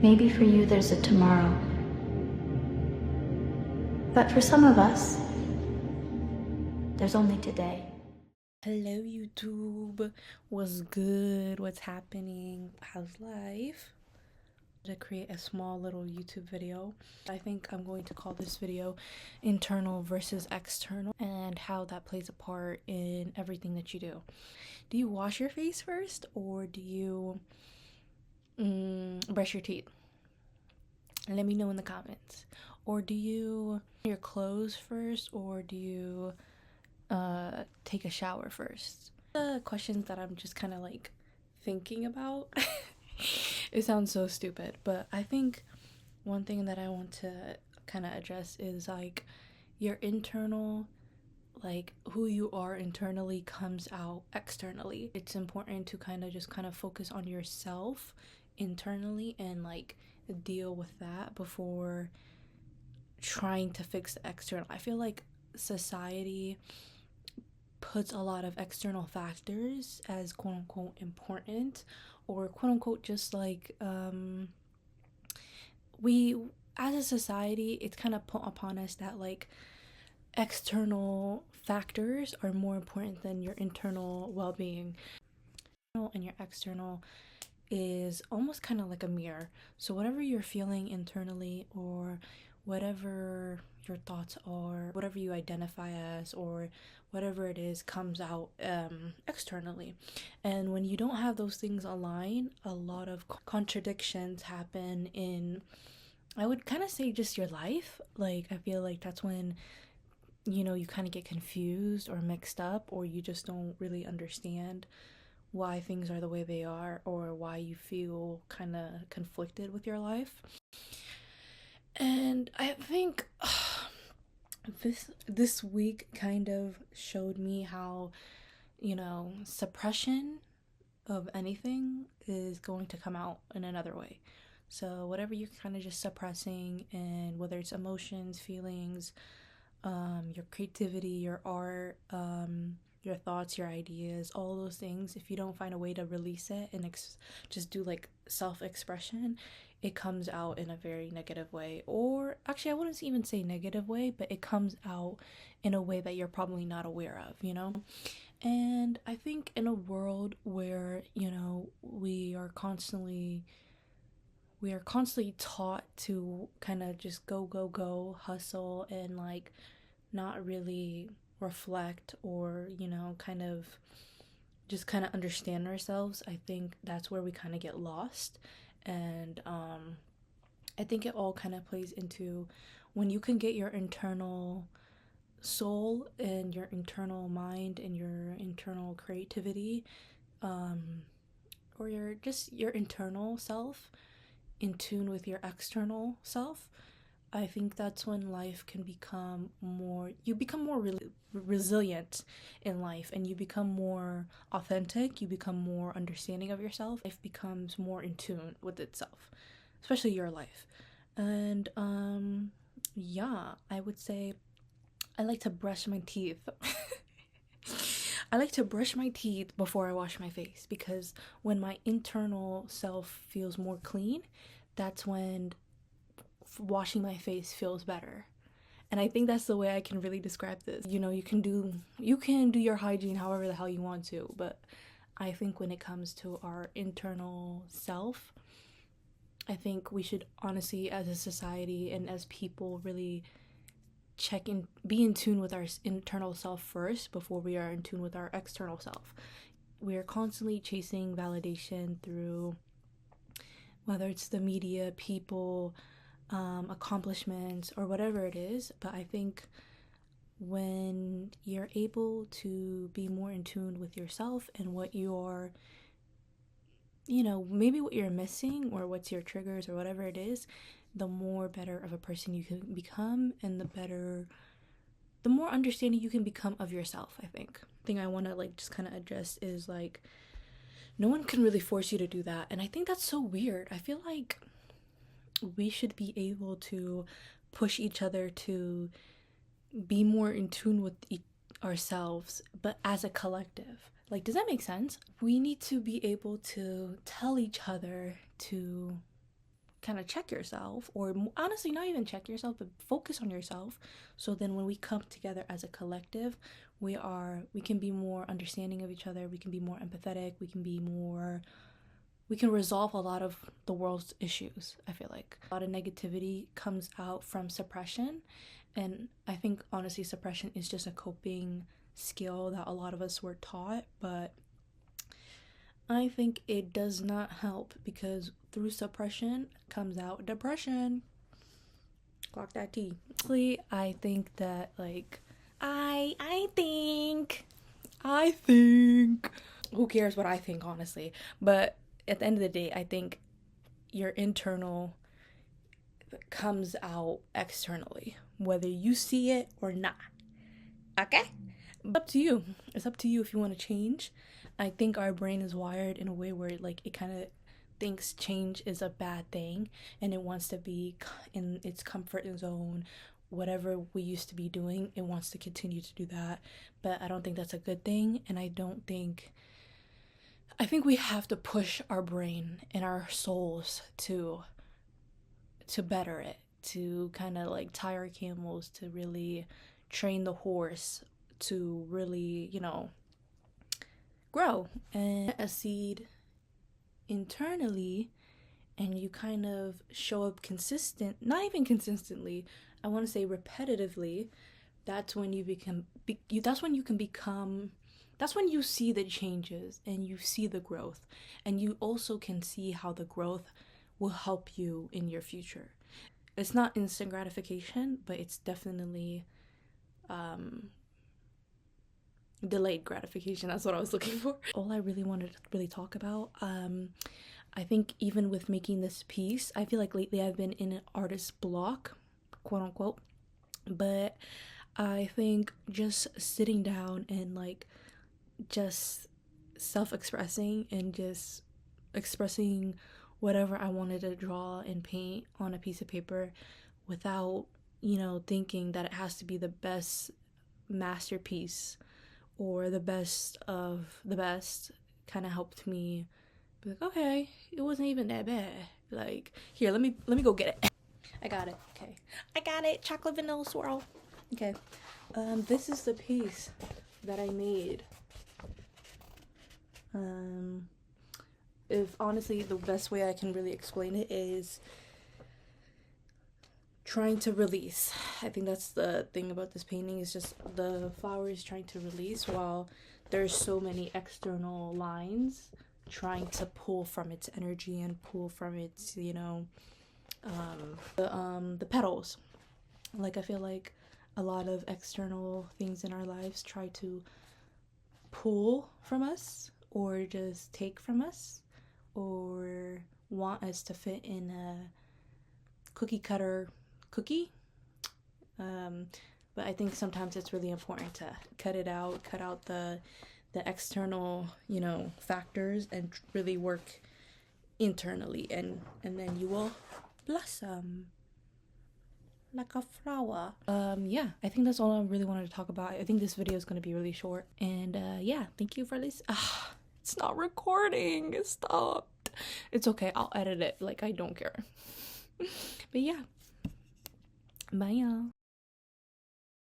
Maybe for you there's a tomorrow. But for some of us, there's only today. Hello YouTube, what's good, what's happening, how's life? To create a small little YouTube video. I think I'm going to call this video internal versus external and how that plays a part in everything that you do. Do you wash your face first or do you brush your teeth? Let me know in the comments. Or do you your clothes first or do you take a shower first? The questions that I'm just kind of like thinking about. It sounds so stupid, but I think one thing that I want to kind of address is like your internal, like who you are internally comes out externally. It's important to kind of focus on yourself internally and like deal with that before trying to fix the external. I feel like society puts a lot of external factors as quote unquote important or quote unquote just like we as a society it's kind of put upon us that like external factors are more important than your internal well-being, and your external is almost kind of like a mirror. So whatever you're feeling internally or whatever your thoughts are, whatever you identify as or whatever it is comes out externally. And when you don't have those things align, a lot of contradictions happen in, I would kind of say, just your life. Like I feel like that's when you kind of get confused or mixed up or you just don't really understand why things are the way they are or why you feel kind of conflicted with your life. And I think this week kind of showed me how suppression of anything is going to come out in another way. So whatever you're kind of just suppressing, and whether it's emotions, feelings, your creativity, your art, your thoughts, your ideas, all those things, if you don't find a way to release it and just do like self-expression, it comes out in a very negative way. Or actually, I wouldn't even say negative way, but it comes out in a way that you're probably not aware of, And I think in a world where, we are constantly taught to kind of just go, hustle, and like not really reflect or kind of understand ourselves. I think that's where we kind of get lost. And I think it all kind of plays into when you can get your internal soul and your internal mind and your internal creativity, or your internal self in tune with your external self. I think that's when life can become more, you become more resilient in life, and you become more authentic, you become more understanding of yourself. Life becomes more in tune with itself, especially your life. And yeah, I would say I like to brush my teeth. I like to brush my teeth before I wash my face, because when my internal self feels more clean, that's when washing my face feels better. And I think that's the way I can really describe this. You can do your hygiene however the hell you want to, but I think when it comes to our internal self, I think we should honestly, as a society and as people, really check in, be in tune with our internal self first before we are in tune with our external self. We are constantly chasing validation through, whether it's the media, people, accomplishments, or whatever it is. But I think when you're able to be more in tune with yourself and what you're, maybe what you're missing or what's your triggers or whatever it is, the more better of a person you can become, and the more understanding you can become of yourself. I think the thing I want to like just kind of address is like, no one can really force you to do that. And I think that's so weird. I feel like we should be able to push each other to be more in tune with ourselves, but as a collective. Like, does that make sense? We need to be able to tell each other to kind of check yourself, or honestly not even check yourself, but focus on yourself. So then when we come together as a collective, we can be more understanding of each other, we can be more empathetic, we can resolve a lot of the world's issues. I feel like a lot of negativity comes out from suppression, and I think honestly suppression is just a coping skill that a lot of us were taught, but I think it does not help, because through suppression comes out depression. Clock that T. I think that like I think who cares what I think, honestly, but at the end of the day, I think your internal comes out externally, whether you see it or not. Okay? It's up to you. It's up to you if you want to change. I think our brain is wired in a way where like it kind of thinks change is a bad thing, and it wants to be in its comfort zone. Whatever we used to be doing, it wants to continue to do that. But I don't think that's a good thing, and I think we have to push our brain and our souls to better it, to kind of like tie our camels, to really train the horse to really, grow. And a seed internally, and you kind of show up not even consistently, I want to say repetitively, that's when you see the changes and you see the growth, and you also can see how the growth will help you in your future. It's not instant gratification, but it's definitely delayed gratification. That's what I was looking for. All I really wanted to really talk about, I think even with making this piece, I feel like lately I've been in an artist block, quote unquote, but I think just sitting down and like just self-expressing and just expressing whatever I wanted to draw and paint on a piece of paper without, thinking that it has to be the best masterpiece or the best of the best, kind of helped me be like, okay, it wasn't even that bad. Like, here, let me go get it. I got it. Okay, I got it. Chocolate vanilla swirl. Okay, this is the piece that I made. If honestly, the best way I can really explain it is trying to release. I think that's the thing about this painting, is just the flower is trying to release while there's so many external lines trying to pull from its energy and pull from its, the petals. Like, I feel like a lot of external things in our lives try to pull from us or just take from us or want us to fit in a cookie cutter cookie. But I think sometimes it's really important to cut out the external, factors, and really work internally, and then you will blossom like a flower. Yeah, I think that's all I really wanted to talk about. I think this video is going to be really short, and yeah, thank you for this. It's not recording. It stopped. It's okay, I'll edit it. Like, I don't care. But yeah, bye y'all.